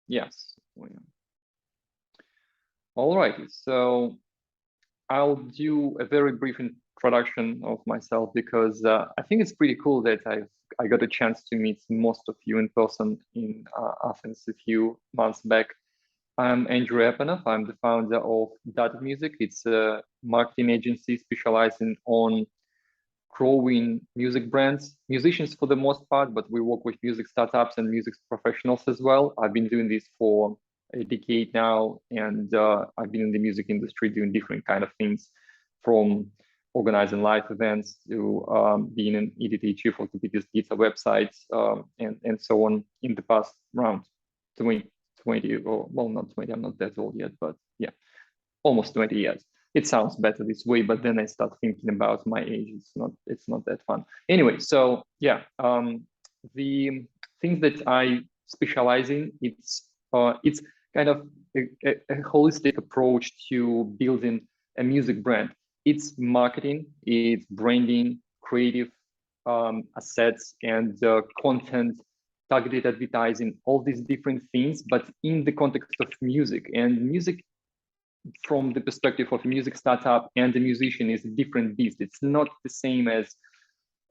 Yes. All right. So I'll do a very brief introduction of myself because I think it's pretty cool that I got a chance to meet most of you in person in Athens a few months back. I'm Andrew Apanov. I'm the founder of Data Music. It's a marketing agency specializing on growing music brands, musicians for the most part, but we work with music startups and music professionals as well. I've been doing this for a decade now, and I've been in the music industry doing different kind of things, from organizing live events to being an editor chief of the biggest guitar websites and so on in the past around 20, or well, not 20, I'm not that old yet, but yeah, almost 20 years. It sounds better this way, but then I start thinking about my age. It's not that fun. Anyway, so yeah, the things that I specialize in, it's kind of a holistic approach to building a music brand. It's marketing, it's branding, creative assets, and content, targeted advertising, all these different things, but in the context of music. And music, from the perspective of a music startup and the musician, is a different beast. It's not the same as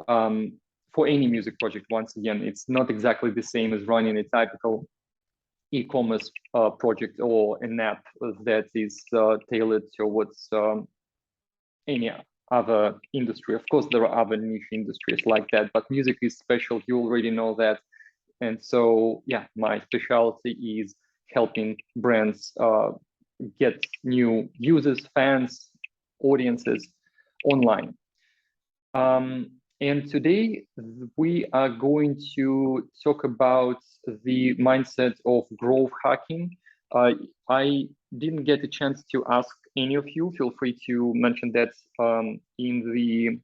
for any music project. Once again, it's not exactly the same as running a typical e-commerce project or an app that is tailored towards any other industry. Of course, there are other niche industries like that, but music is special. You already know that. And so, yeah, my specialty is helping brands get new users, fans, audiences online. And today we are going to talk about the mindset of growth hacking. I didn't get a chance to ask any of you. Feel free to mention that in the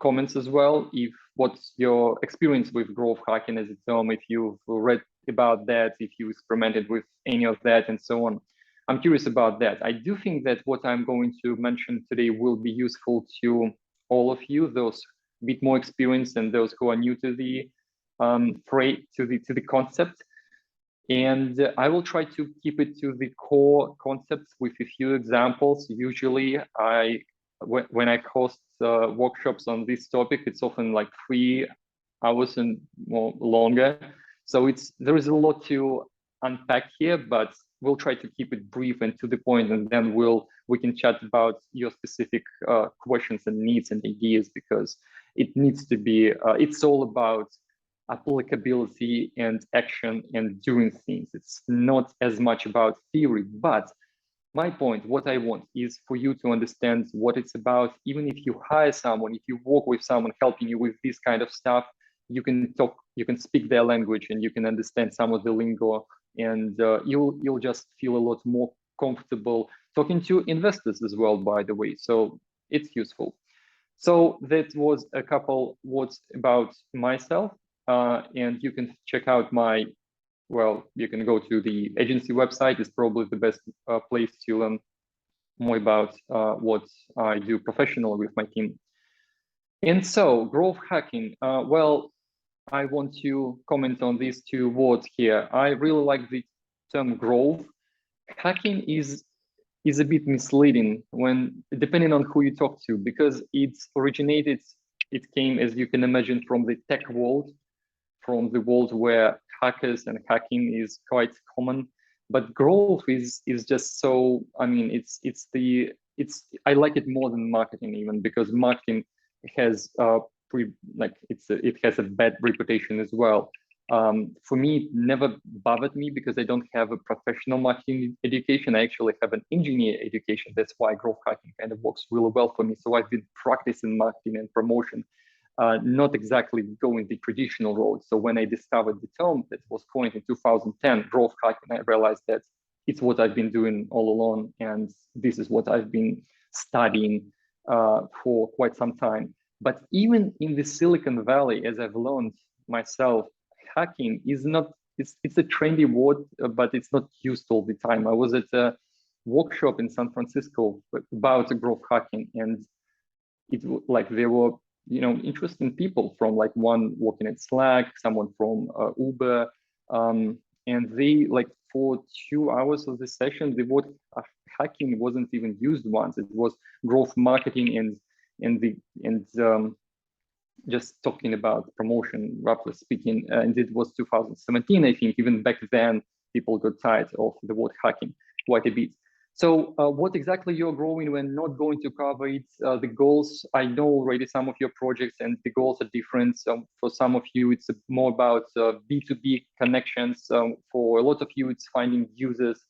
comments as well. If what's your experience with growth hacking as a term, if you've read about that, if you experimented with any of that, and so on. I'm curious about that. I do think that what I'm going to mention today will be useful to all of you, those a bit more experienced and those who are new to the to the concept. And I will try to keep it to the core concepts with a few examples. Usually, when I host workshops on this topic, it's often like 3 hours and more longer. So there is a lot to unpack here, but we'll try to keep it brief and to the point, and then we can chat about your specific questions and needs and ideas, because it needs to be, it's all about applicability and action and doing things. It's not as much about theory, but my point, what I want is for you to understand what it's about. Even if you hire someone, if you work with someone helping you with this kind of stuff, you can talk, you can speak their language, and you can understand some of the lingo, and you'll just feel a lot more comfortable talking to investors as well, by the way. So it's useful. So that was a couple words about myself, and you can check out my, well, you can go to the agency website. It's probably the best place to learn more about what I do professionally with my team. And so growth hacking, well, I want to comment on these 2 words here. I really like the term growth. Hacking is a bit misleading when, depending on who you talk to, because it came, as you can imagine, from the tech world, from the world where hackers and hacking is quite common. But growth is just so, I mean, I like it more than marketing even, because marketing has it has a bad reputation as well. For me, it never bothered me because I don't have a professional marketing education. I actually have an engineer education. That's why growth hacking kind of works really well for me. So I've been practicing marketing and promotion, not exactly going the traditional road. So when I discovered the term that was coined in 2010, growth hacking, I realized that it's what I've been doing all along. And this is what I've been studying for quite some time. But even in the Silicon Valley, as I've learned myself, hacking is not, it's a trendy word, but it's not used all the time. I was at a workshop in San Francisco about growth hacking, and it like there were, you know, interesting people from, like, one working at Slack, someone from Uber, And they, like, for 2 hours of the session, the word hacking wasn't even used once. It was growth marketing and just talking about promotion, roughly speaking. And it was 2017, I think. Even back then, people got tired of the word hacking quite a bit. So what exactly you're growing, we're not going to cover it. The goals, I know already some of your projects and the goals are different. For some of you, it's more about B2B connections. For a lot of you, it's finding users.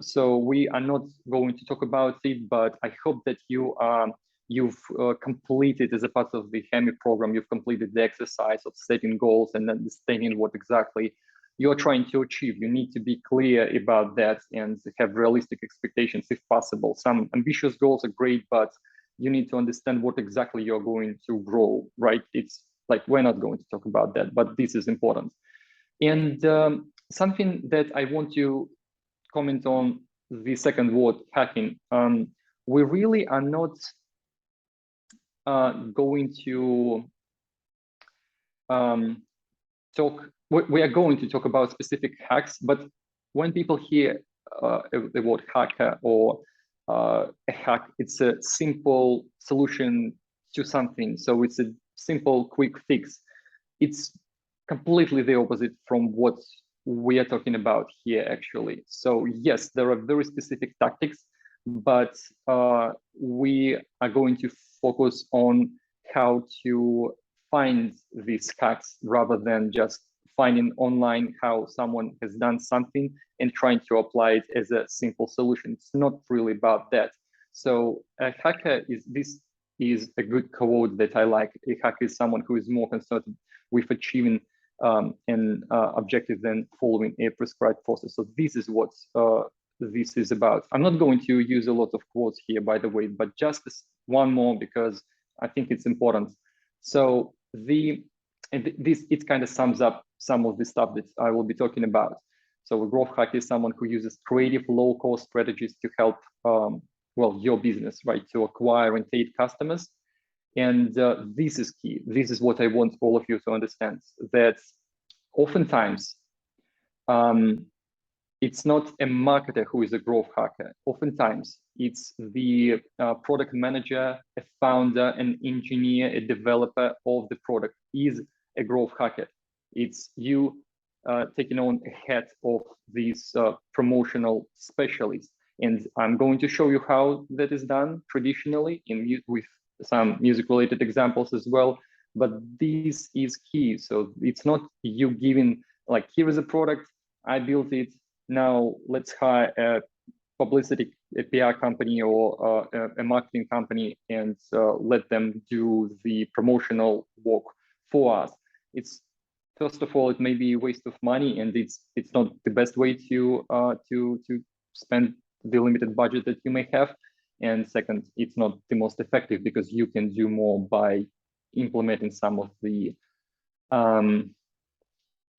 So we are not going to talk about it, but I hope that you've completed, as a part of the HEMI program, you've completed the exercise of setting goals and understanding what exactly you're trying to achieve. You need to be clear about that and have realistic expectations if possible. Some ambitious goals are great, but you need to understand what exactly you're going to grow, right? It's like, we're not going to talk about that, but this is important. And something that I want to comment on, the second word, hacking. We really are not going to talk. We are going to talk about specific hacks, but when people hear the word hacker or a hack, it's a simple solution to something. So it's a simple, quick fix. It's completely the opposite from what we are talking about here, actually. So yes, there are very specific tactics, but we are going to focus on how to find these hacks rather than just finding online how someone has done something and trying to apply it as a simple solution. It's not really about that. So a hacker is a good quote that I like. A hacker is someone who is more concerned with achieving an objective than following a prescribed process. So this is what this is about. I'm not going to use a lot of quotes here, by the way, but just one more because I think it's important. So it kind of sums up some of the stuff that I will be talking about. So a growth hacker is someone who uses creative, low-cost strategies to help, well, your business, right, to acquire and take customers. And this is key. This is what I want all of you to understand, that oftentimes it's not a marketer who is a growth hacker. Oftentimes it's the product manager, a founder, an engineer, a developer of the product is a growth hacker. It's you taking on a hat of these promotional specialists. And I'm going to show you how that is done traditionally with some music-related examples as well. But this is key. So it's not you giving, like, here is a product, I built it, now let's hire a publicity, a PR company or a marketing company and let them do the promotional work for us. It's, first of all, it may be a waste of money, and it's not the best way to spend the limited budget that you may have. And second, it's not the most effective because you can do more by implementing some of the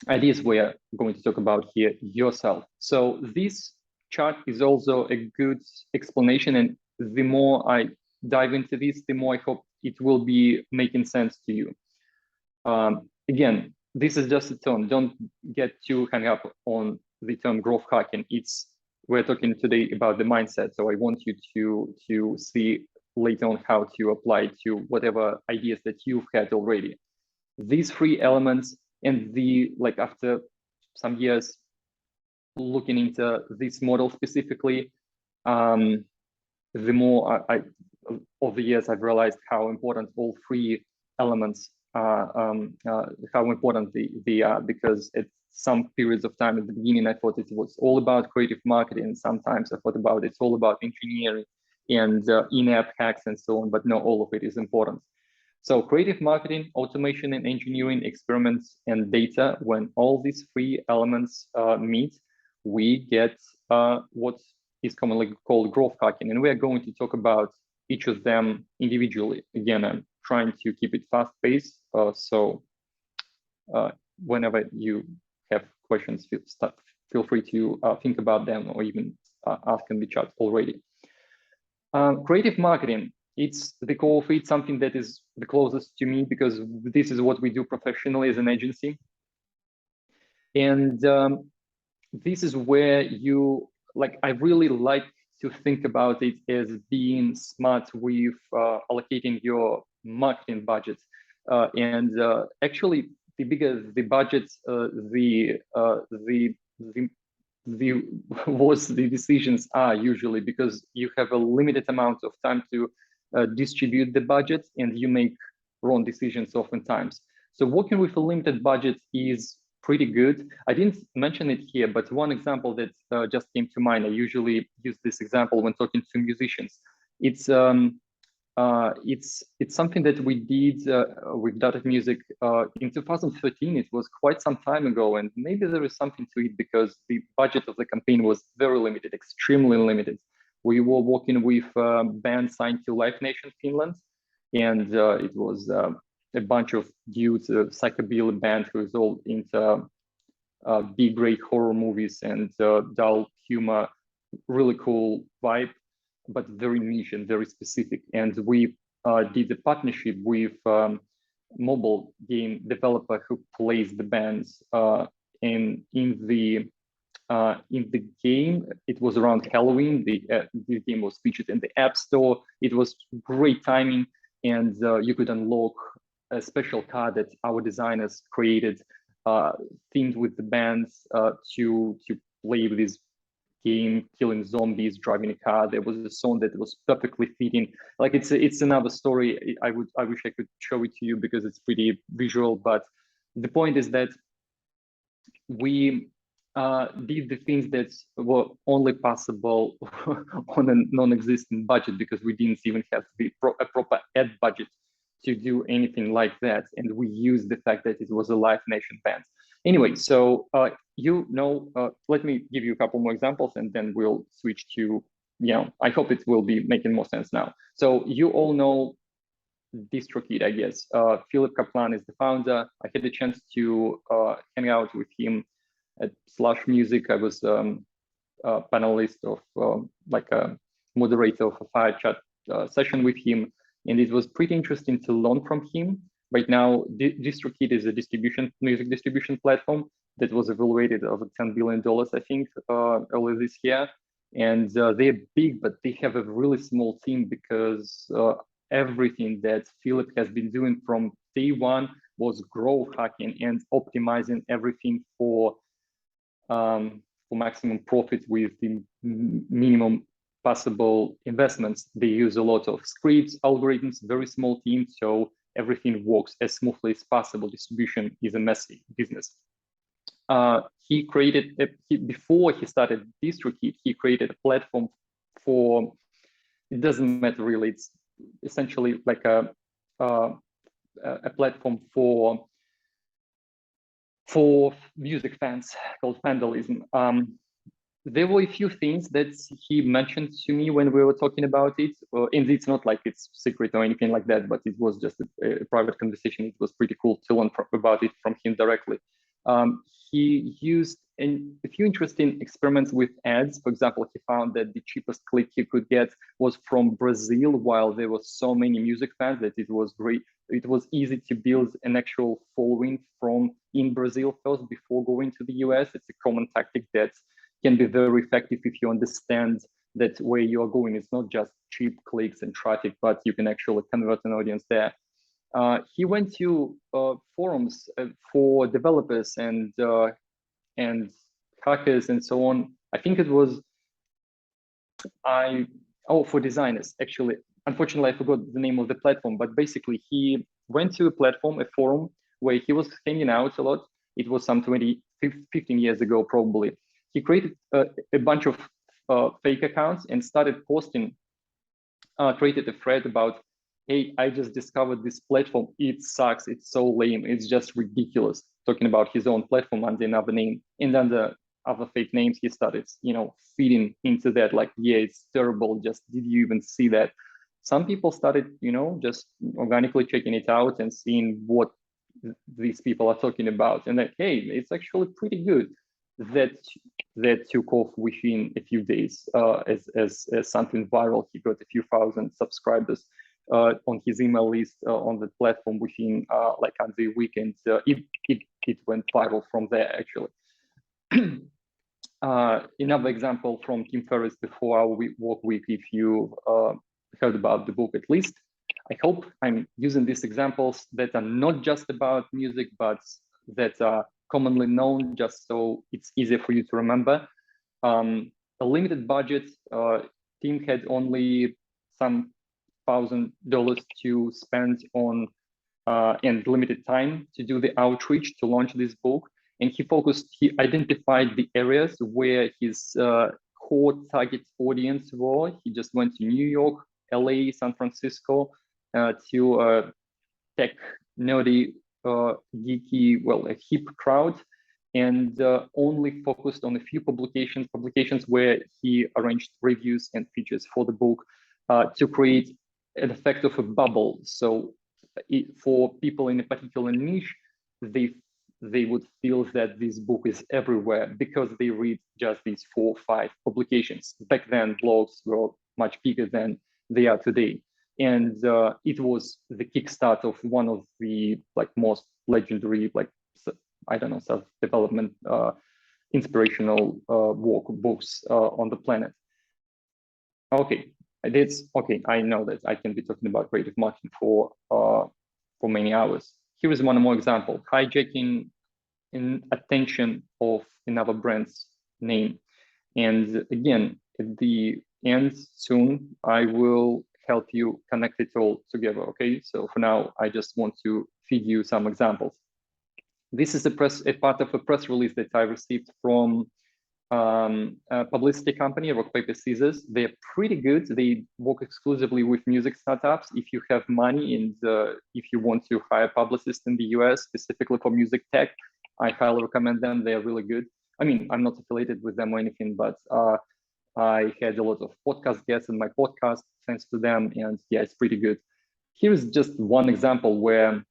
ideas we're going to talk about here yourself. So this chart is also a good explanation, and the more I dive into this, the more I hope it will be making sense to you. Again, this is just a term. Don't get too hung up on the term growth hacking. We're talking today about the mindset. So I want you to see later on how to apply it to whatever ideas that you've had already. These three elements, and after some years looking into this model specifically, the more over the years I've realized how important all three elements how important they are, because at some periods of time at the beginning I thought it was all about creative marketing. Sometimes I thought about it's all about engineering and in-app hacks and so on, but no, all of it is important. So creative marketing, automation and engineering, experiments and data, when all these three elements meet, we get what is commonly called growth hacking. And we are going to talk about each of them individually. Again, I'm trying to keep it fast-paced. So whenever you have questions, feel free to think about them or even ask in the chat already. Creative marketing, it's the core of it, something that is the closest to me because this is what we do professionally as an agency. And this is where you, like, I really like to think about it as being smart with allocating your marketing budget. And actually, the bigger the budget, the the worse the decisions are usually, because you have a limited amount of time to distribute the budget, and you make wrong decisions oftentimes. So working with a limited budget is pretty good. I didn't mention it here, but one example that just came to mind, I usually use this example when talking to musicians. It's it's something that we did with Data Music in 2013. It was quite some time ago, and maybe there is something to it because the budget of the campaign was very limited, extremely limited. We were working with a band signed to Live Nation Finland, and it was a bunch of dudes, a psychobilly band who is all into B-grade horror movies and dull humor, really cool vibe, but very niche and very specific. And we did a partnership with mobile game developer who plays the bands in the game. It was around Halloween. The game was featured in the App Store. It was great timing, and you could unlock a special card that our designers created, themed with the bands, to play with this game, killing zombies, driving a car. There was a song that was perfectly fitting. Like it's another story. I wish I could show it to you because it's pretty visual. But the point is that we did the things that were only possible on a non-existent budget, because we didn't even have a proper ad budget to do anything like that. And we used the fact that it was a Live Nation band. Anyway, so let me give you a couple more examples, and then we'll switch to, I hope it will be making more sense now. So you all know DistroKid, I guess. Philip Kaplan is the founder. I had the chance to hang out with him at Slush Music. I was a panelist of like a moderator of a fire chat session with him, and it was pretty interesting to learn from him. Right now, DistroKid is a music distribution platform that was evaluated over $10 billion, I think, earlier this year. And they're big, but they have a really small team, because everything that Philip has been doing from day one was growth hacking and optimizing everything for maximum profit with the minimum possible investments. They use a lot of scripts, algorithms, very small team, so everything works as smoothly as possible. Distribution is a messy business. He created, before he started DistroKid, he created a platform for, it doesn't matter really, it's essentially like a platform for music fans called Vandalism. There were a few things that he mentioned to me when we were talking about it. And it's not like it's secret or anything like that, but it was just a private conversation. It was pretty cool to learn about it from him directly. He used a few interesting experiments with ads. For example, he found that the cheapest click he could get was from Brazil, while there were so many music fans that it was great. It was easy to build an actual following from in Brazil first before going to the US. It's a common tactic that can be very effective if you understand that where you are going. It's not just cheap clicks and traffic, but you can actually convert an audience there. He went to forums for developers and hackers and so on. I think it was for designers, actually. Unfortunately, I forgot the name of the platform, but basically he went to a platform, a forum, where he was hanging out a lot. It was some 15 years ago, probably. He created a bunch of fake accounts and started posting, created a thread about, hey, I just discovered this platform. It sucks. It's so lame. It's just ridiculous. Talking about his own platform under another name. And under other fake names, he started, feeding into that, like, yeah, it's terrible. Just, did you even see that? Some people started, just organically checking it out and seeing what these people are talking about. And like, hey, it's actually pretty good. That took off within a few days as something viral. He got a few thousand subscribers on his email list on the platform within like under a weekend. It went viral from there, actually. Another example from Tim Ferriss before our work week, if you heard about the book at least. I hope I'm using these examples that are not just about music, but that are commonly known, just so it's easier for you to remember. A limited budget, Tim had only some $1,000 to spend on and limited time to do the outreach to launch this book. And he identified the areas where his core target audience were. He just went to New York, LA, San Francisco, to tech, nerdy, geeky, well, a hip crowd, and only focused on a few publications where he arranged reviews and features for the book to create an effect of a bubble. So for people in a particular niche, they would feel that this book is everywhere because they read just these 4 or 5 publications. Back then, blogs were much bigger than they are today. And it was the kickstart of one of the most legendary, I don't know, self-development, inspirational books on the planet. Okay, okay. I know that I can be talking about creative marketing for many hours. Here is one more example: hijacking an attention of another brand's name. And again, at the end soon, I will help you connect it all together. Okay, so for now, I just want to feed you some examples. This is a part of a press release that I received from a publicity company, Rock Paper Scissors. They're pretty good. They work exclusively with music startups. If you have money and if you want to hire a publicist in the US specifically for music tech, I highly recommend them. They're really good. I mean, I'm not affiliated with them or anything, but I had a lot of podcast guests in my podcast thanks to them, and yeah, it's pretty good. Here's just one example where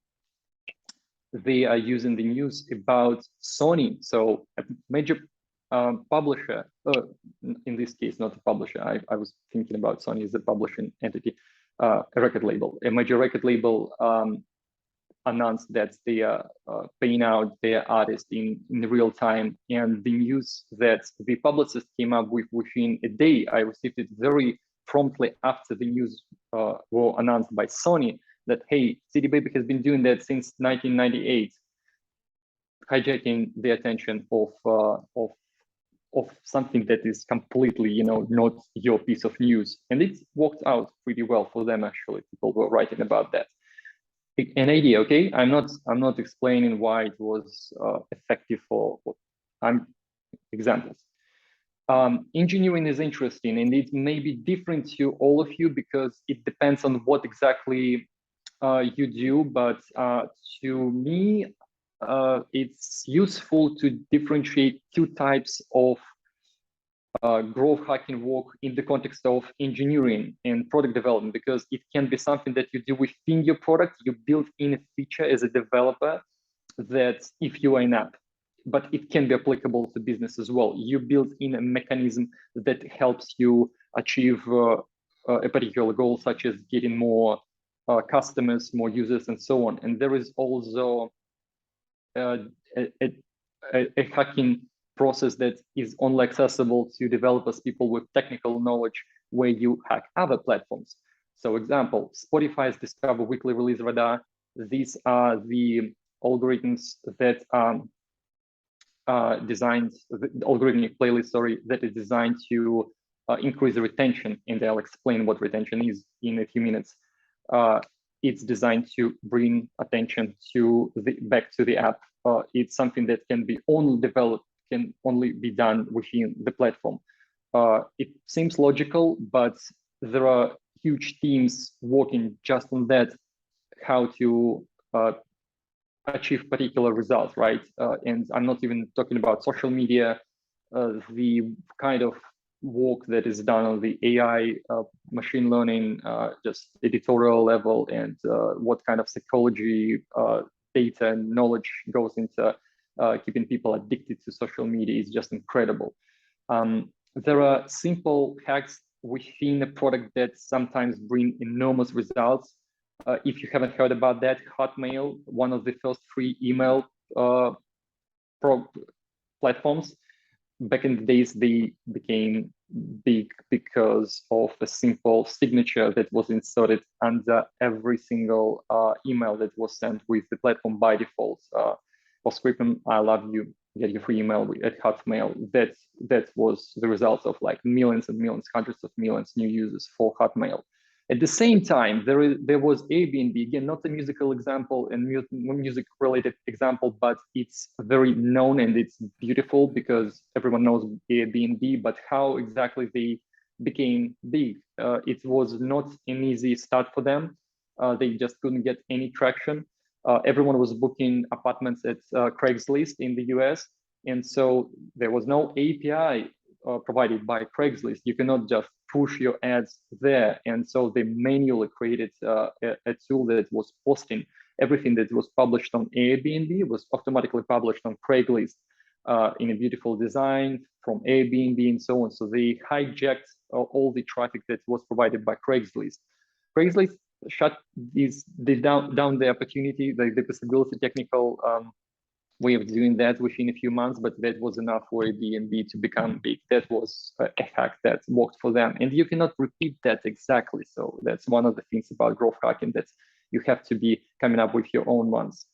they are using the news about Sony. So a major publisher, in this case, not a publisher. I was thinking about Sony as a publishing entity, a record label. A major record label announced that they are paying out their artists in real time. And the news that the publicist came up with within a day, I received it very promptly after the news were announced by Sony that, hey, CD Baby has been doing that since 1998, hijacking the attention of something that is completely, not your piece of news. And it worked out pretty well for them, actually. People were writing about that. An idea, okay? I'm not explaining why it was effective for examples. Engineering is interesting, and it may be different to all of you because it depends on what exactly you do. But to me, it's useful to differentiate 2 types of growth hacking work in the context of engineering and product development, because it can be something that you do within your product. You build in a feature as a developer that if you are an app, but it can be applicable to business as well. You build in a mechanism that helps you achieve a particular goal, such as getting more customers, more users, and so on. And there is also a hacking process that is only accessible to developers, people with technical knowledge, where you hack other platforms. So example, Spotify's Discover Weekly Release Radar. These are the algorithms that designed, the algorithmic playlist, sorry, that is designed to increase the retention. And I'll explain what retention is in a few minutes. It's designed to bring attention to back to the app. It's something that can be only developed, can only be done within the platform. It seems logical, but there are huge teams working just on that, how to achieve particular results, right? And I'm not even talking about social media, the kind of work that is done on the AI, machine learning, just editorial level, and what kind of psychology, data and knowledge goes into keeping people addicted to social media is just incredible. There are simple hacks within a product that sometimes bring enormous results. If you haven't heard about that, Hotmail, one of the first free email platforms, back in the days, they became big because of a simple signature that was inserted under every single email that was sent with the platform by default. Postscriptum, I love you, get your free email at Hotmail. That was the result of like millions and millions, hundreds of millions new users for Hotmail. At the same time, there was Airbnb, again, not a musical example and music related example, but it's very known and it's beautiful because everyone knows Airbnb, but how exactly they became big. It was not an easy start for them. They just couldn't get any traction. Everyone was booking apartments at Craigslist in the US. And so there was no API provided by Craigslist. You cannot just push your ads there. And so they manually created a tool that was posting everything that was published on Airbnb was automatically published on Craigslist in a beautiful design from Airbnb and so on. So they hijacked all the traffic that was provided by Craigslist. Craigslist shut down the opportunity, the possibility, technical way of doing that within a few months, but that was enough for Airbnb to become big. That was a hack that worked for them. And you cannot repeat that exactly. So that's one of the things about growth hacking, that you have to be coming up with your own ones.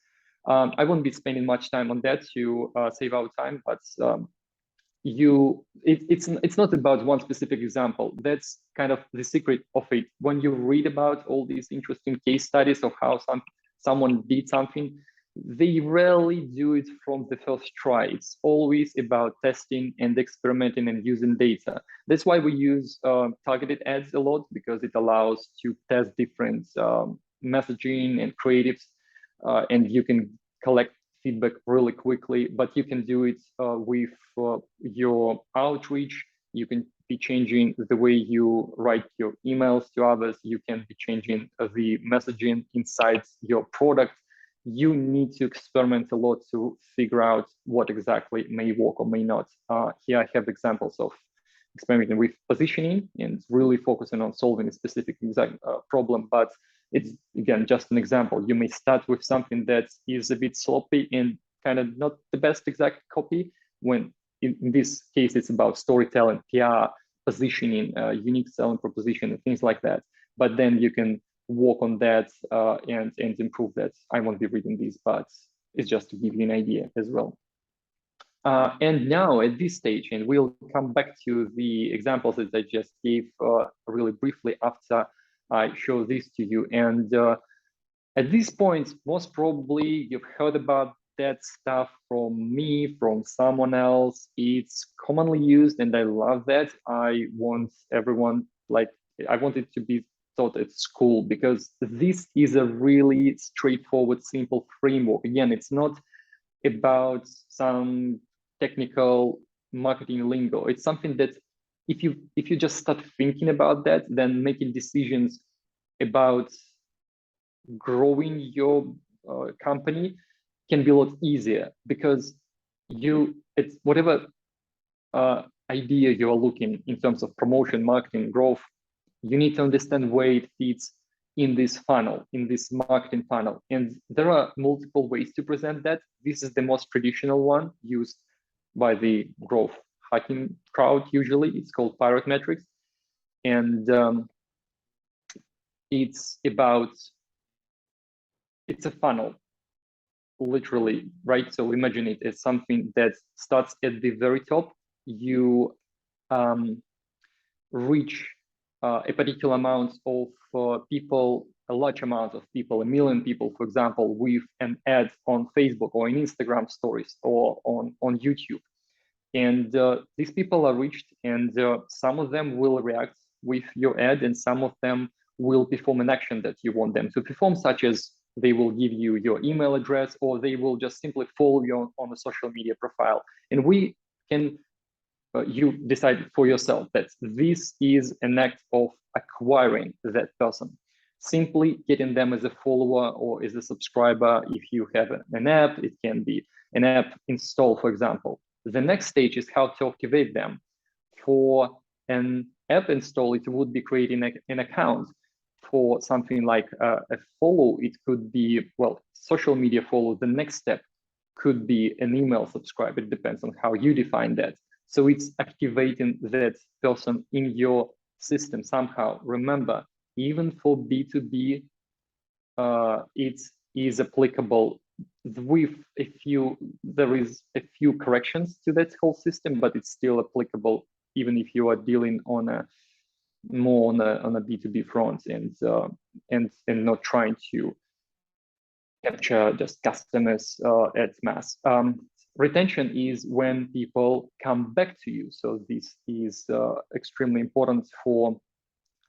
I won't be spending much time on that to save our time, but it's not about one specific example. That's kind of the secret of it. When you read about all these interesting case studies of how someone did something, they rarely do it from the first try. It's always about testing and experimenting and using data. That's why we use targeted ads a lot, because it allows to test different messaging and creatives, and you can collect feedback really quickly, but you can do it with your outreach. You can be changing the way you write your emails to others. You can be changing the messaging inside your product. You need to experiment a lot to figure out what exactly may work or may not. Here I have examples of experimenting with positioning and really focusing on solving a specific problem, but it's, again, just an example. You may start with something that is a bit sloppy and kind of not the best exact copy, when in this case, it's about storytelling, PR, positioning, unique selling proposition, and things like that. But then you can work on that and improve that. I won't be reading these, but it's just to give you an idea as well. And now at this stage, and we'll come back to the examples that I just gave really briefly after I show this to you. And at this point, most probably you've heard about that stuff from me, from someone else. It's commonly used, and I love that. I want everyone, I want it to be taught at school, because this is a really straightforward, simple framework. Again, it's not about some technical marketing lingo. It's something that if you just start thinking about that, then making decisions about growing your company can be a lot easier, because it's whatever idea you're looking in terms of promotion, marketing, growth, you need to understand where it fits in this funnel, in this marketing funnel. And there are multiple ways to present that. This is the most traditional one used by the growth hacking crowd. Usually it's called pirate metrics. And it's a funnel, literally, right? So imagine it as something that starts at the very top. You reach a particular amount of people, a large amount of people, 1 million people, for example, with an ad on Facebook or in Instagram stories or on YouTube. And these people are reached, and some of them will react with your ad, and some of them will perform an action that you want them to perform, such as they will give you your email address, or they will just simply follow you on a social media profile. And we can you decide for yourself that this is an act of acquiring that person, simply getting them as a follower or as a subscriber. If you have an app, it can be an app install, for example. The next stage is how to activate them. For an app install, it would be creating an account. For something like a follow, it could be, well, social media follow. The next step could be an email subscribe. It depends on how you define that. So it's activating that person in your system somehow. Remember, even for B2B, it is applicable with there is a few corrections to that whole system, but it's still applicable even if you are dealing on a more on a B2B front and not trying to capture just customers at mass. Retention is when people come back to you. So this is extremely important for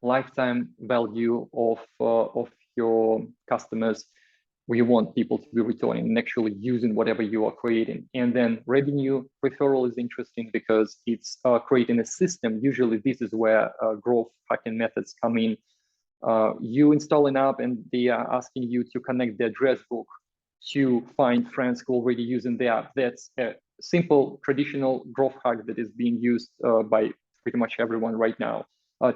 lifetime value of your customers. We want people to be returning and actually using whatever you are creating. And then revenue referral is interesting because it's creating a system. Usually this is where growth hacking methods come in. You install an app and they are asking you to connect the address book to find friends who are already using the app. That's a simple traditional growth hack that is being used by pretty much everyone right now.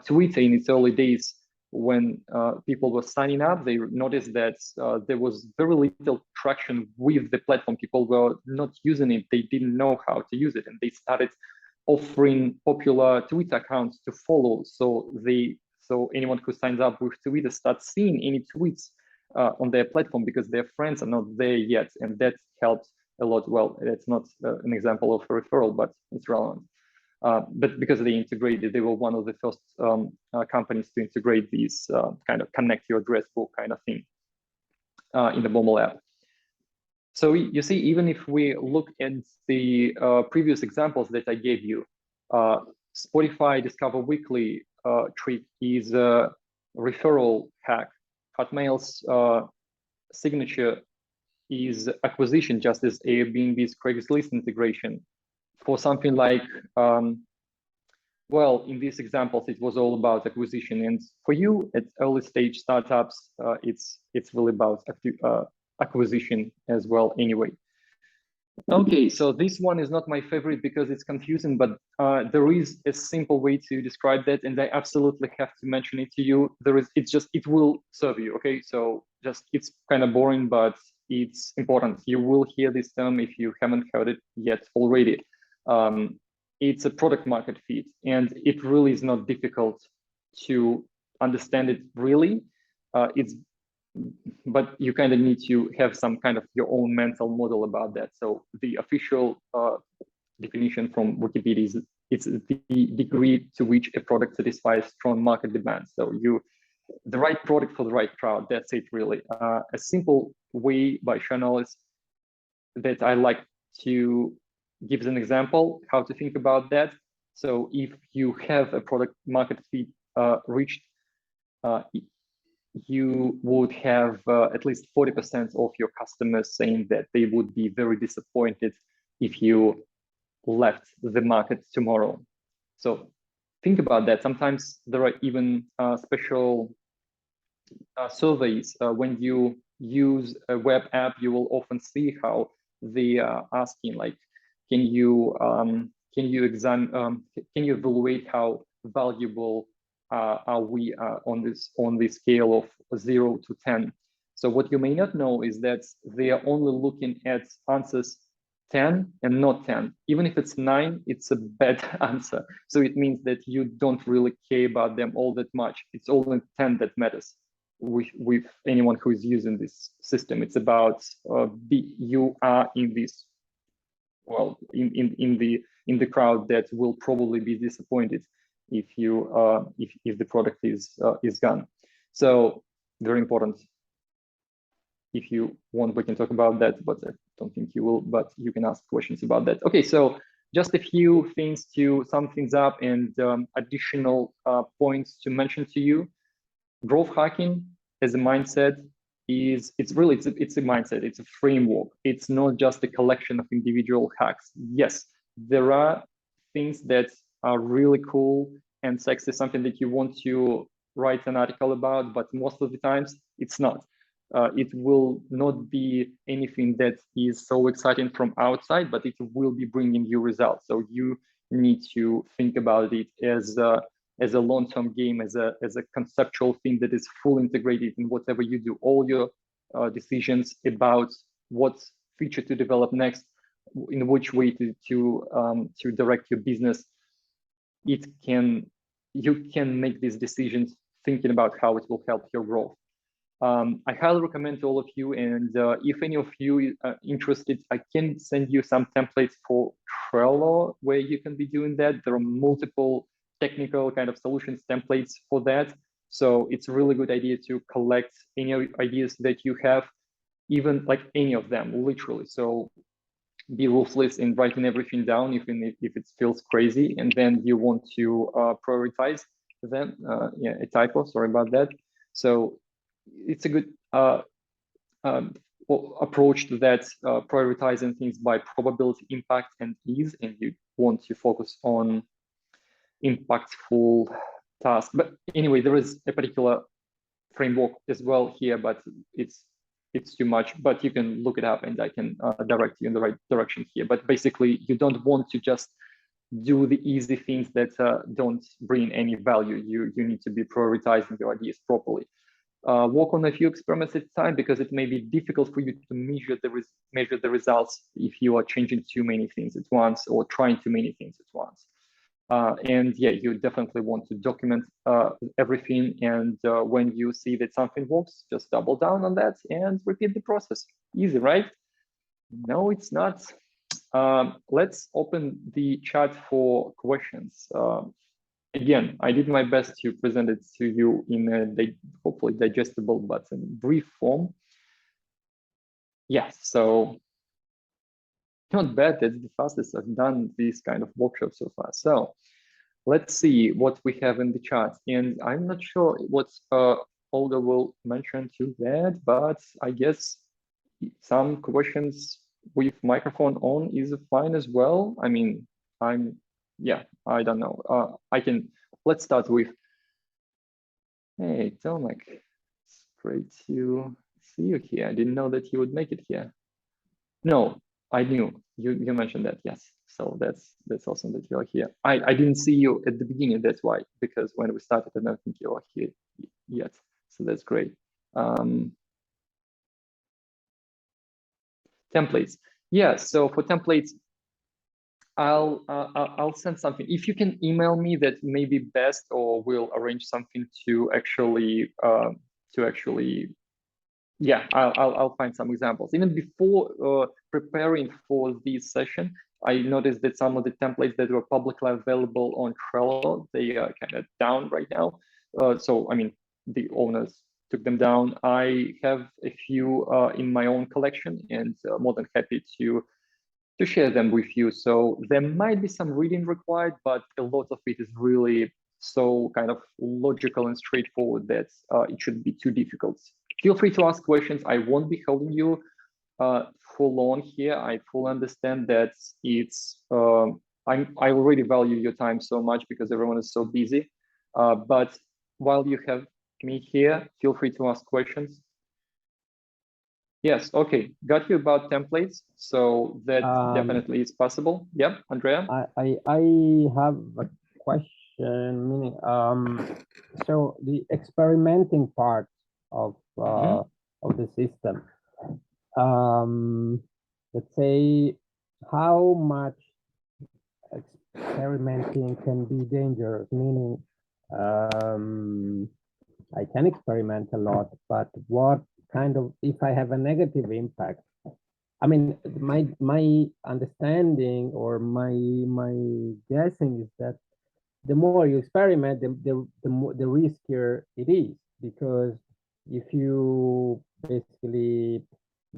Twitter in its early days, when people were signing up, they noticed that there was very little traction with the platform. People were not using it. They didn't know how to use it. And they started offering popular Twitter accounts to follow. So anyone who signs up with Twitter starts seeing any tweets on their platform because their friends are not there yet. And that helps a lot. Well, it's not an example of a referral, but it's relevant. But because they integrated, they were one of the first companies to integrate these kind of connect your address book kind of thing in the mobile app. So you see, even if we look at the previous examples that I gave you, Spotify Discover Weekly trick is a referral hack. Hotmail's signature is acquisition, just as Airbnb's Craigslist integration. For something like, well, in these examples, it was all about acquisition. And for you at early stage startups, it's really about acquisition as well anyway. Okay, so this one is not my favorite because it's confusing, but there is a simple way to describe that, and I absolutely have to mention it to you. It will serve you, okay? So it's kind of boring, but it's important. You will hear this term if you haven't heard it yet already. It's a product market fit, and it really is not difficult to understand it really. But you kind of need to have some kind of your own mental model about that. So the official definition from Wikipedia is it's the degree to which a product satisfies strong market demand. So the right product for the right crowd, that's it really. A simple way by journalists that I like to give an example how to think about that. So if you have a product market fit reached, you would have at least 40% of your customers saying that they would be very disappointed if you left the market tomorrow. So think about that. Sometimes there are even special surveys. When you use a web app, you will often see how they are asking, like, can you evaluate how valuable are we on this scale of 0 to 10? So what you may not know is that they are only looking at answers 10 and not 10. Even if it's 9, it's a bad answer. So it means that you don't really care about them all that much. It's only 10 that matters with anyone who is using this system. It's about you are in this, well, in the crowd that will probably be disappointed if the product is gone. So very important. If you want, we can talk about that, but I don't think you will, but you can ask questions about that. Okay, so just a few things to sum things up and additional points to mention to you. Growth hacking as a mindset it's a mindset, it's a framework. It's not just a collection of individual hacks. Yes, there are things that are really cool and sexy, something that you want to write an article about, but most of the times it's not. It will not be anything that is so exciting from outside, but it will be bringing you results. So you need to think about it as a long-term game, as a conceptual thing that is fully integrated in whatever you do. All your decisions about what feature to develop next in which way to direct your business, you can make these decisions thinking about how it will help your growth. I highly recommend to all of you, and if any of you are interested, I can send you some templates for Trello where you can be doing that. There are multiple technical kind of solutions templates for that. So it's a really good idea to collect any ideas that you have, even like any of them, literally. So be ruthless in writing everything down, even if it feels crazy, and then you want to prioritize them. Yeah, a typo, sorry about that. So it's a good approach to that, prioritizing things by probability, impact, and ease, and you want to focus on impactful tasks. But anyway, there is a particular framework as well here, but it's too much, but you can look it up and I can direct you in the right direction here. But basically, you don't want to just do the easy things that don't bring any value. You need to be prioritizing your ideas properly. Work on a few experiments at a time, because it may be difficult for you to measure the results if you are changing too many things at once or trying too many things at once. And yeah, you definitely want to document everything. And when you see that something works, just double down on that and repeat the process. Easy, right? No, it's not. Let's open the chat for questions. Again, I did my best to present it to you in a hopefully digestible but in brief form. Yes, so not bad. That's the fastest I've done this kind of workshop so far. So let's see what we have in the chat. And I'm not sure what Olga will mention to that, but I guess some questions with microphone on is fine as well. I mean, yeah, I don't know. Let's start with, hey, Tomek, it's great to see you here. I didn't know that you would make it here. No, I knew you mentioned that, yes. So that's awesome that you're here. I didn't see you at the beginning, that's why, because when we started, I don't think you are here yet. So that's great. Templates. Yeah, so for templates, I'll send something. If you can email me, that may be best, or we'll arrange something to actually yeah, I'll find some examples. Even before preparing for this session, I noticed that some of the templates that were publicly available on Trello, they are kind of down right now. So I mean, the owners took them down. I have a few in my own collection, and more than happy to share them with you. So there might be some reading required, but a lot of it is really so kind of logical and straightforward that it shouldn't be too difficult. Feel free to ask questions. I won't be holding you full on here. I fully understand that it's, I already value your time so much because everyone is so busy. But while you have me here, feel free to ask questions. Yes, okay, got you about templates. So that definitely is possible. Yeah, Andrea? I have a question, meaning, so the experimenting part of the system, let's say, how much experimenting can be dangerous, meaning, I can experiment a lot, but what kind of, if I have a negative impact, I mean, my understanding or my guessing is that the more you experiment, the riskier it is, because if you basically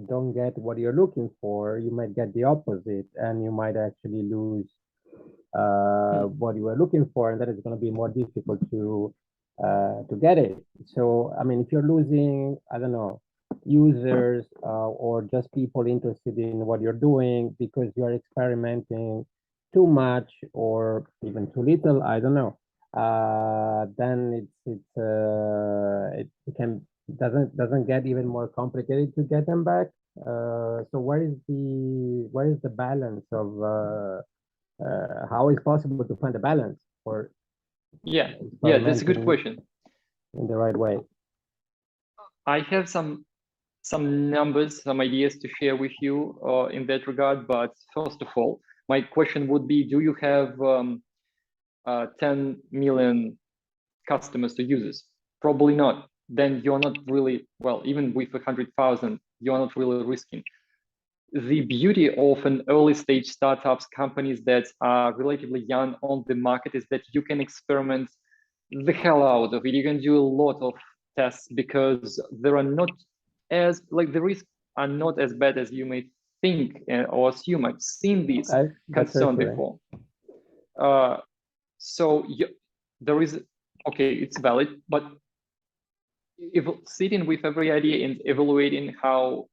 don't get what you're looking for, you might get the opposite, and you might actually lose what you were looking for, and that is going to be more difficult to get it. So, I mean, if you're losing, I don't know, users or just people interested in what you're doing because you're experimenting too much or even too little, I don't know, then it doesn't get even more complicated to get them back. So where is the balance of how is possible to find a balance for yeah, that's a good question in the right way? I have some some numbers, some ideas to share with you in that regard. But first of all, my question would be, do you have 10 million customers to users? Probably not. Then you're not really, well, even with 100,000, you're not really risking. The beauty of an early stage startups, companies that are relatively young on the market, is that you can experiment the hell out of it. You can do a lot of tests because there are not as, like, the risks are not as bad as you may think or assume. I've seen this concern before. So there is, okay, it's valid, but if sitting with every idea and evaluating how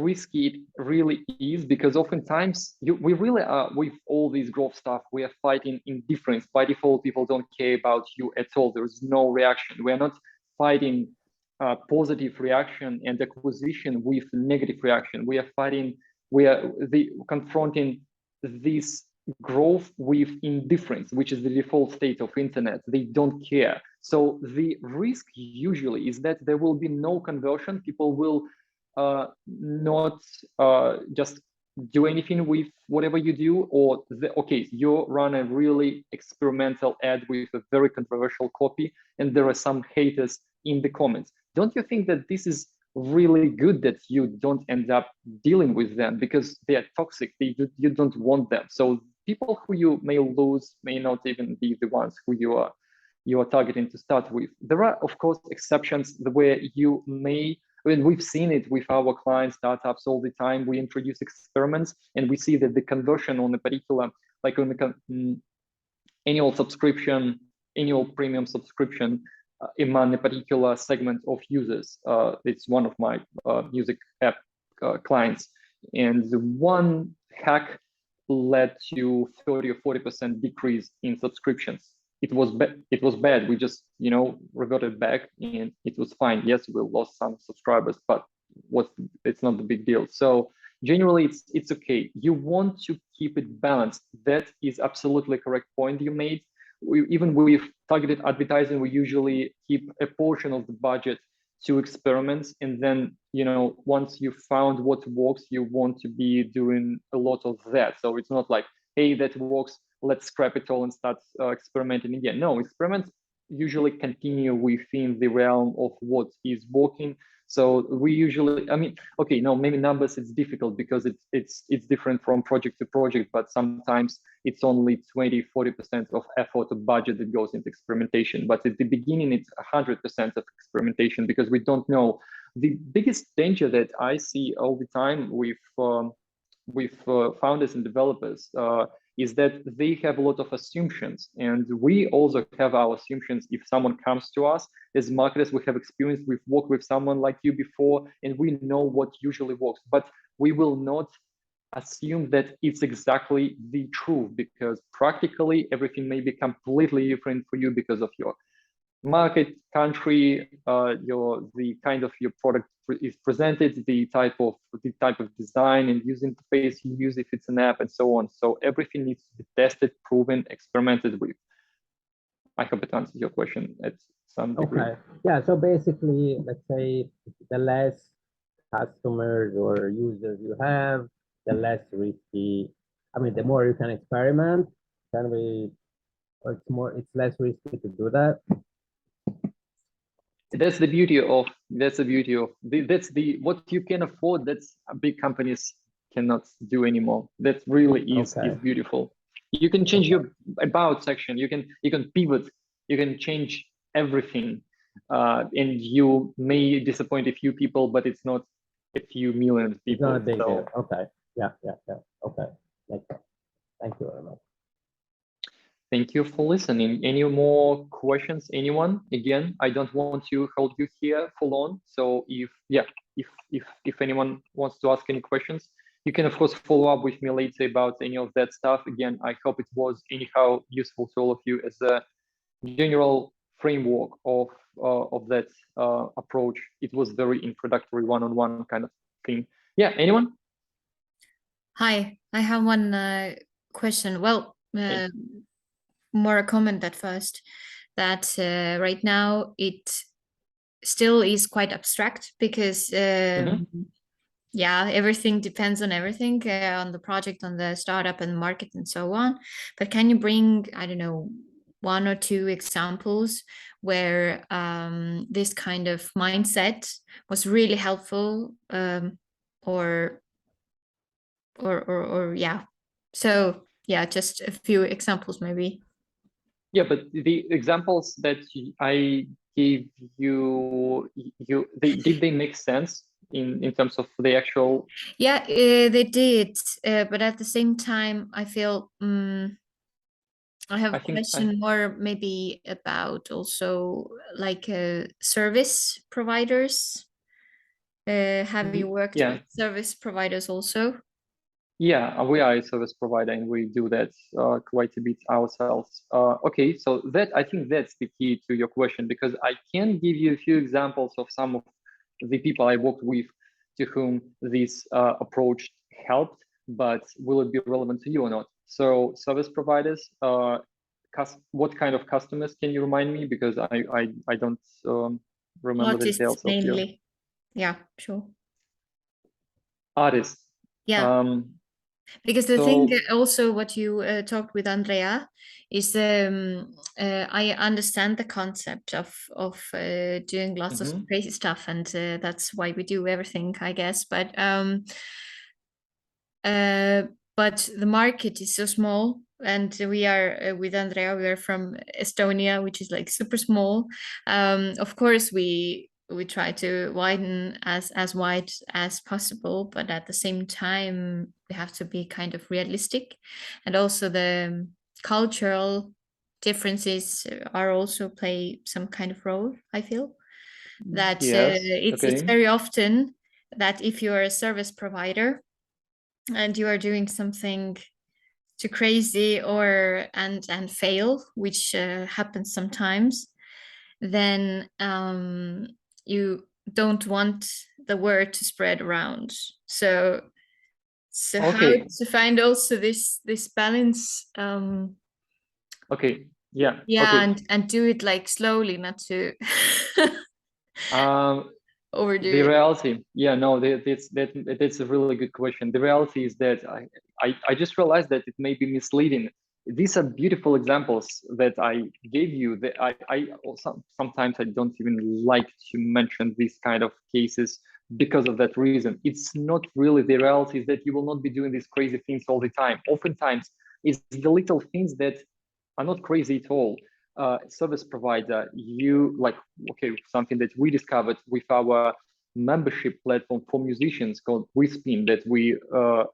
risky it really is, because oftentimes we really are, with all this growth stuff, we are fighting indifference. By default, people don't care about you at all. There is no reaction. We are not fighting positive reaction and acquisition with negative reaction. We are fighting, confronting this growth with indifference, which is the default state of internet. They don't care. So the risk usually is that there will be no conversion. People will not just do anything with whatever you do, or okay, you run a really experimental ad with a very controversial copy, and there are some haters in the comments. Don't you think that this is really good that you don't end up dealing with them because they are toxic? You don't want them. So people who you may lose may not even be the ones who you are targeting to start with. There are, of course, exceptions where you may, I mean, we've seen it with our client startups all the time. We introduce experiments and we see that the conversion on a particular, like on the annual subscription, annual premium subscription among a particular segment of users. It's one of my music app clients. And the one hack led to 30 or 40% decrease in subscriptions. It was bad. We just, reverted back and it was fine. Yes, we lost some subscribers, but it's not the big deal. So generally it's okay. You want to keep it balanced. That is absolutely correct point you made. Even with targeted advertising, we usually keep a portion of the budget to experiments. And then, once you found what works, you want to be doing a lot of that. So it's not like, hey, that works, let's scrap it all and start experimenting again. No, experiments usually continue within the realm of what is working. So we usually, okay, no, maybe numbers, it's difficult because it's different from project to project, but sometimes it's only 20, 40% of effort or budget that goes into experimentation. But at the beginning, it's 100% of experimentation because we don't know. The biggest danger that I see all the time with founders and developers is that they have a lot of assumptions, and we also have our assumptions. If someone comes to us as marketers, we have experience, we've worked with someone like you before, and we know what usually works, but we will not assume that it's exactly the truth, because practically everything may be completely different for you because of your market, country, the kind of your product is presented, the type of design and user interface you use if it's an app, and so on. So everything needs to be tested, proven, experimented with. I hope it answers your question at some degree. Okay. Yeah. So basically, let's say the less customers or users you have, the less risky. The more you can experiment, it's less risky to do that. That's the beauty of what you can afford. That's big companies cannot do anymore. That really is beautiful. You can change your about section. You can pivot. You can change everything, and you may disappoint a few people, but it's not a few million people. It's not a big deal. Okay. Yeah. Okay. Thank you very much. Thank you for listening. Any more questions, anyone? Again, I don't want to hold you here for long. So if anyone wants to ask any questions, you can of course follow up with me later about any of that stuff. Again, I hope it was anyhow useful to all of you as a general framework of that approach. It was very introductory, one-on-one kind of thing. Yeah, anyone? Hi, I have one question. Well, more a comment at first. that right now it still is quite abstract because yeah, everything depends on everything, on the project, on the startup and market and so on. But can you bring, I don't know, one or two examples where this kind of mindset was really helpful, or yeah. So yeah, just a few examples maybe. Yeah, but the examples that I gave you, did they make sense in terms of the actual? Yeah, they did, but at the same time, I feel I have I a think question more maybe about also like service providers. Have you worked yeah. with service providers also? Yeah, we are a service provider and we do that quite a bit ourselves. Okay, so that I think that's the key to your question, because I can give you a few examples of some of the people I worked with to whom this approach helped, but will it be relevant to you or not? So service providers, what kind of customers can you remind me? Because I don't remember the Artists details of your mainly. Yeah, sure. artists. Yeah. Um, Because the thing so also what you talked with Andrea is I understand the concept of doing lots of mhm. crazy stuff, and that's why we do everything, I guess. But the market is so small, and we are with Andrea. We are from Estonia, which is like super small. Of course, we try to widen as wide as possible, but at the same time, we have to be kind of realistic, and also the cultural differences are also play some kind of role. I feel that Yes, it's okay. very often that if you are a service provider and you are doing something too crazy or and fail, which happens sometimes, then you don't want the word to spread around. So how Okay, to find also this balance, okay, yeah, yeah, okay. and do it like slowly, not to Um, overdo the it. reality, yeah, no, that's a really good question. The reality is that I just realized that it may be misleading. These are beautiful examples that I gave you. That I also, sometimes I don't even like to mention these kind of cases because of that reason. It's not really the reality is that you will not be doing these crazy things all the time. Oftentimes, it's the little things that are not crazy at all. Service provider, you like, okay, something that we discovered with our membership platform for musicians called WeSpin that we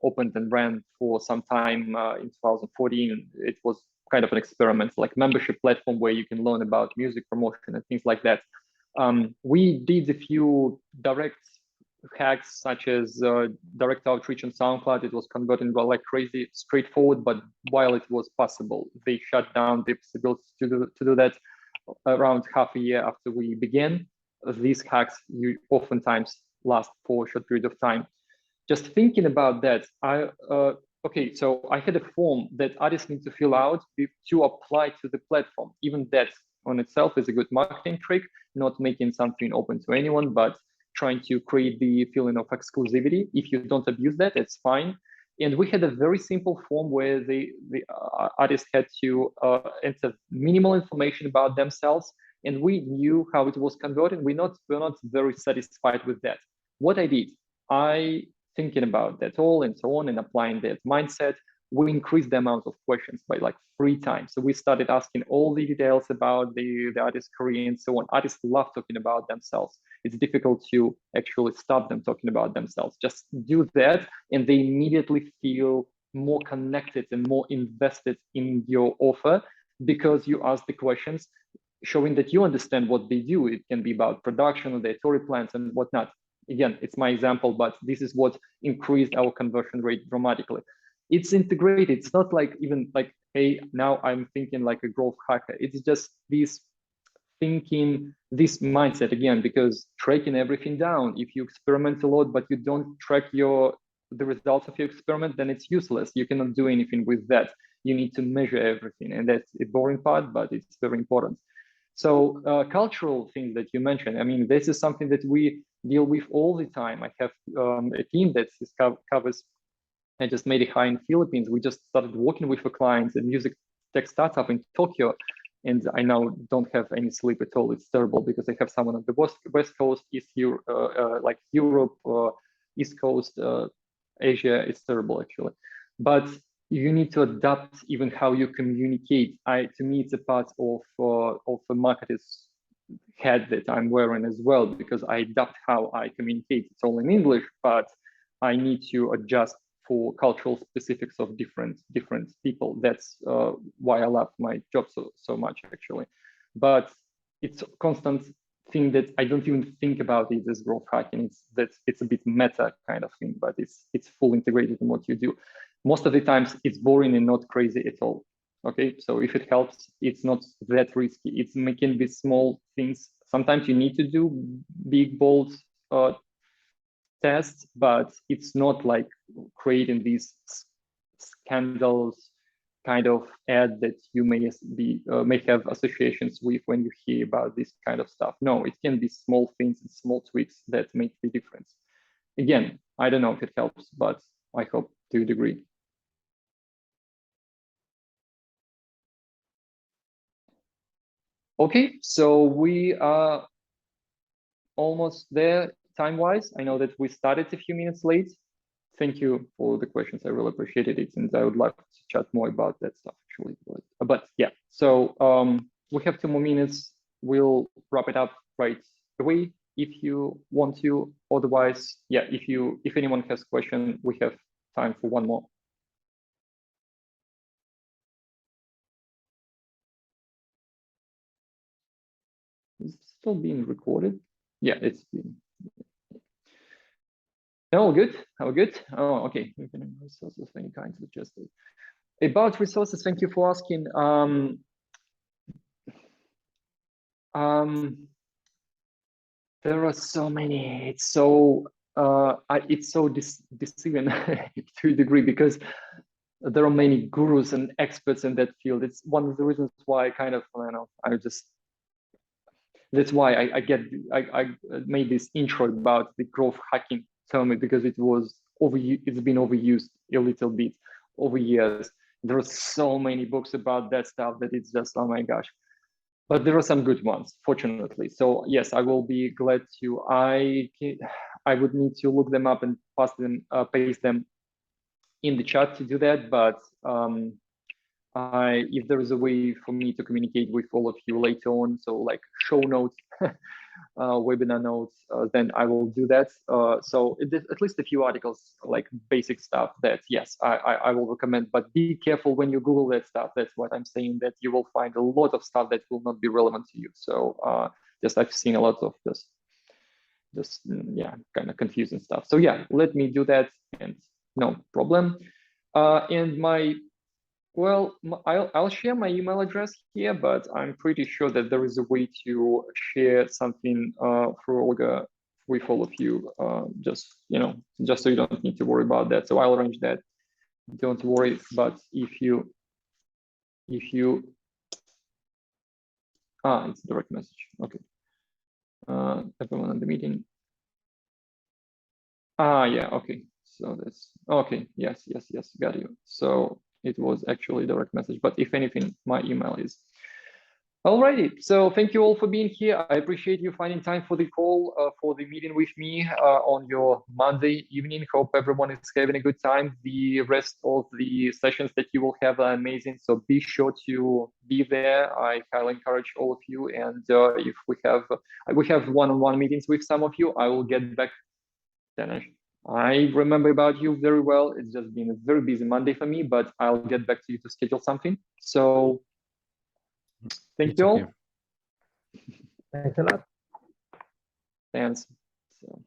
opened and ran for some time in 2014. It was kind of an experiment, like membership platform where you can learn about music promotion and things like that. We did a few direct hacks such as direct outreach on SoundCloud. It was converting like crazy, straightforward, but while it was possible, they shut down the possibility to do that around half a year after we began. These hacks you oftentimes last for a short period of time. Just thinking about that, okay, so I had a form that artists need to fill out to apply to the platform. Even that on itself is a good marketing trick, not making something open to anyone, but trying to create the feeling of exclusivity. If you don't abuse that, it's fine. And we had a very simple form where the artist had to enter minimal information about themselves, and we knew how it was converted. We're not very satisfied with that. What I did, I thinking about that all and so on and applying that mindset, we increased the amount of questions by like 3 times. So we started asking all the details about the artist's career and so on. Artists love talking about themselves. It's difficult to actually stop them talking about themselves. Just do that, and they immediately feel more connected and more invested in your offer because you ask the questions showing that you understand what they do. It can be about production or their tour plans and whatnot. Again, it's my example, but this is what increased our conversion rate dramatically. It's integrated. It's not like even like, hey, now I'm thinking like a growth hacker. It's just this thinking, this mindset again, because tracking everything down. If you experiment a lot, but you don't track the results of your experiment, then it's useless. You cannot do anything with that. You need to measure everything, and that's a boring part, but it's very important. So cultural things that you mentioned, I mean, this is something that we deal with all the time. I have a team that covers. I just made a hire in Philippines. We just started working with a client, a music tech startup in Tokyo, and I now don't have any sleep at all. It's terrible because I have someone on the West Coast, like Europe, East Coast, Asia. It's terrible actually, but you need to adapt even how you communicate. To me, it's a part of the marketer's head that I'm wearing as well, because I adapt how I communicate. It's all in English, but I need to adjust for cultural specifics of different people. That's why I love my job so much actually. But it's a constant thing that I don't even think about it as growth hacking. It's a bit meta kind of thing, but it's full integrated in what you do. Most of the times it's boring and not crazy at all. Okay, so if it helps, it's not that risky. It's making these small things. Sometimes you need to do big, bold tests, but it's not like creating these scandals kind of ad that you may have associations with when you hear about this kind of stuff. No, it can be small things and small tweaks that make the difference. Again, I don't know if it helps, but I hope to a degree. Okay, so we are almost there time-wise. I know that we started a few minutes late. Thank you for the questions. I really appreciated it, and I would like to chat more about that stuff actually. But yeah, so we have 2 more minutes. We'll wrap it up right away if you want to. Otherwise, yeah, if anyone has question, we have time for 1 more. Is it still being recorded? Yeah, it's being. Oh, good. Oh, good. Oh, okay. Resources of any kind suggested. About resources, thank you for asking. There are so many. It's so deceiving to a degree, because there are many gurus and experts in that field. It's one of the reasons why I kind of, that's why I made this intro about the growth hacking term, because it's been overused a little bit over years. There are so many books about that stuff that it's just, oh my gosh. But there are some good ones, fortunately. So yes, I will be glad to. I would need to look them up and paste them in the chat to do that. But if there is a way for me to communicate with all of you later on, so like show notes, webinar notes, then I will do that. So at least a few articles, like basic stuff that, yes, I will recommend, but be careful when you Google that stuff. That's what I'm saying, that you will find a lot of stuff that will not be relevant to you. So I've seen a lot of just yeah, kind of confusing stuff. So yeah, let me do that, and no problem. And I'll share my email address here, but I'm pretty sure that there is a way to share something through Olga with all of you, just so you don't need to worry about that. So I'll arrange that. Don't worry. But if you it's direct message. Okay. Everyone in the meeting. Yeah. Okay. So that's okay. Yes. Got you. So it was actually direct message, but if anything, my email is. Alrighty, so thank you all for being here. I appreciate you finding time for the call, for the meeting with me on your Monday evening. Hope everyone is having a good time. The rest of the sessions that you will have are amazing, so be sure to be there. I highly encourage all of you, and if we have one-on-one meetings with some of you, I will get back. Dennis, I remember about you very well. It's just been a very busy Monday for me, but I'll get back to you to schedule something. So thank you all. Thanks a lot. Thanks. So.